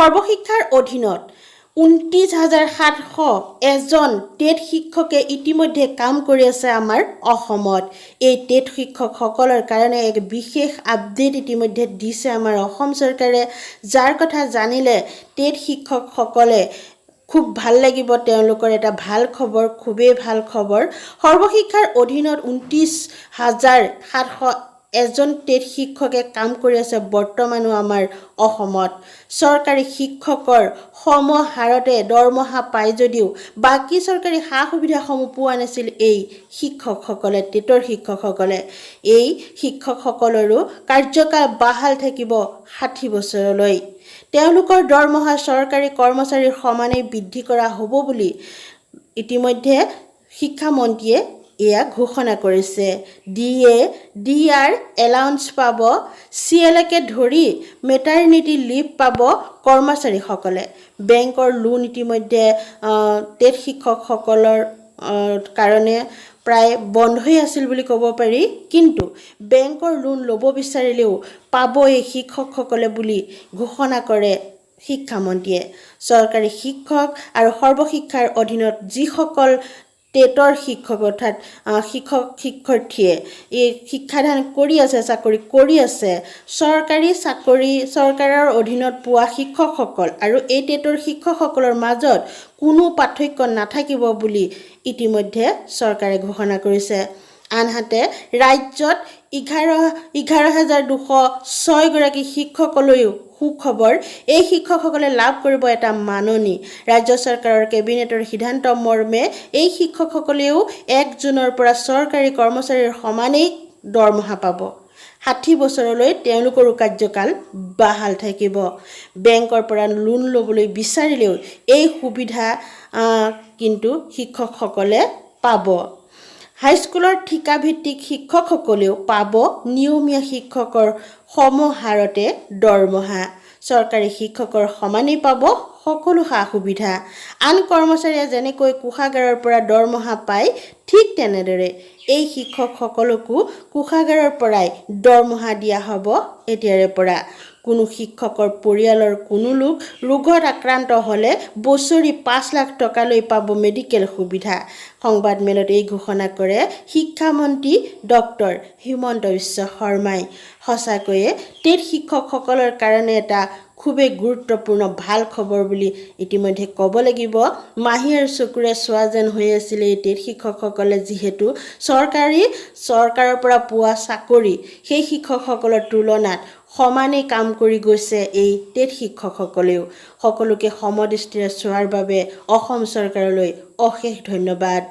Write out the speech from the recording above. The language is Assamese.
সৰ্বশিক্ষাৰ অধীনত ২৯,৭০০ এজন টেট শিক্ষকে ইতিমধ্যে কাম কৰি আছে আমাৰ অসমত। এই টেট শিক্ষকসকলৰ কাৰণে এক বিশেষ আপডেট ইতিমধ্যে দিছে আমাৰ অসম চৰকাৰে, যাৰ কথা জানিলে টেট শিক্ষকসকলে খুব ভাল লাগিব। তেওঁলোকৰ এটা ভাল খবৰ, খুবেই ভাল খবৰ। সৰ্বশিক্ষাৰ অধীনত ২৯,৭০০ এজন টেট শিক্ষকে কাম কৰি আছে বৰ্তমানো আমাৰ অসমত। চৰকাৰী শিক্ষকৰ সমহাৰতে দৰমহা পায় যদিও বাকী চৰকাৰী সা সুবিধাসমূহ পোৱা নাছিল এই শিক্ষকসকলে, টেটৰ শিক্ষকসকলে। এই শিক্ষকসকলৰো কাৰ্যকাল বাহাল থাকিব ৬০ বছৰলৈ। তেওঁলোকৰ দৰমহা চৰকাৰী কৰ্মচাৰীৰ সমানেই বৃদ্ধি কৰা হ'ব বুলি ইতিমধ্যে শিক্ষামন্ত্ৰীয়ে এয়া ঘোষণা কৰিছে। ডিআৰ এলাউন্স পাব, চিএলকে ধৰি মেটাৰনিটি লিভ পাব কৰ্মচাৰীসকলে। বেংকৰ লোন ইতিমধ্যে টেট শিক্ষকসকলৰ কাৰণে প্ৰায় বন্ধই আছিল বুলি ক'ব পাৰি, কিন্তু বেংকৰ লোন ল'ব বিচাৰিলেও পাব এই শিক্ষকসকলে বুলি ঘোষণা কৰে শিক্ষামন্ত্ৰীয়ে। চৰকাৰী শিক্ষক আৰু সৰ্বশিক্ষাৰ অধীনত যিসকল টেটৰ শিক্ষক অৰ্থাৎ শিক্ষক-শিক্ষাৰ্থীয়ে এই শিক্ষাদান কৰি আছে, চাকৰি কৰি আছে, চৰকাৰৰ অধীনত পোৱা শিক্ষকসকল আৰু এই টেটৰ শিক্ষকসকলৰ মাজত কোনো পাৰ্থক্য নাথাকিব বুলি ইতিমধ্যে চৰকাৰে ঘোষণা কৰিছে। আনহাতে ৰাজ্যত 11,206 গৰাকী শিক্ষকলৈও সুখবৰ। এই শিক্ষকসকলে লাভ কৰিব এটা মাননি। ৰাজ্য চৰকাৰৰ কেবিনেটৰ সিদ্ধান্ত মৰ্মে এই শিক্ষকসকলেও ১ জুনৰ পৰা চৰকাৰী কৰ্মচাৰীৰ সমানেই দৰমহা পাব। ৬০ বছৰলৈ তেওঁলোকৰো কাৰ্যকাল বাহাল থাকিব। বেংকৰ পৰা লোন ল'বলৈ বিচাৰিলেও এই সুবিধা কিন্তু শিক্ষকসকলে পাব। হাইস্কুলৰ ঠিকাভিত্তিক শিক্ষকসকলেও পাব নিয়মীয়া শিক্ষকৰ সমহাৰতে দৰমহা। চৰকাৰী শিক্ষকৰ সমানেই পাব সকলো সা সুবিধা। আন কৰ্মচাৰীয়ে যেনেকৈ কোষাগাৰৰ পৰা দৰমহা পায়, ঠিক তেনেদৰে এই শিক্ষকসকলকো কোষাগাৰৰ পৰাই দৰমহা দিয়া হ'ব এতিয়াৰে পৰা। কোনো শিক্ষকৰ পৰিয়ালৰ কোনো লোক ৰোগত আক্ৰান্ত হ'লে বছৰি ৫ লাখ টকালৈ পাব মেডিকেল সুবিধা। সংবাদমেলত এই ঘোষণা কৰে শিক্ষামন্ত্ৰী ডক্টৰ হিমন্ত বিশ্ব শৰ্মাই। সঁচাকৈয়ে টেট শিক্ষকসকলৰ কাৰণে এটা খুবেই গুৰুত্বপূৰ্ণ ভাল খবৰ বুলি ইতিমধ্যে ক'ব লাগিব। মাহীৰ চকুৰে চোৱা যেন হৈ আছিলে এই টেট শিক্ষকসকলে, যিহেতু চৰকাৰৰ পৰা পোৱা চাকৰি সেই শিক্ষকসকলৰ তুলনাত সমানেই কাম কৰি গৈছে এই টেট শিক্ষকসকলেও। সকলোকে সমদৃষ্টিৰে চোৱাৰ বাবে অসম চৰকাৰলৈ অশেষ ধন্যবাদ।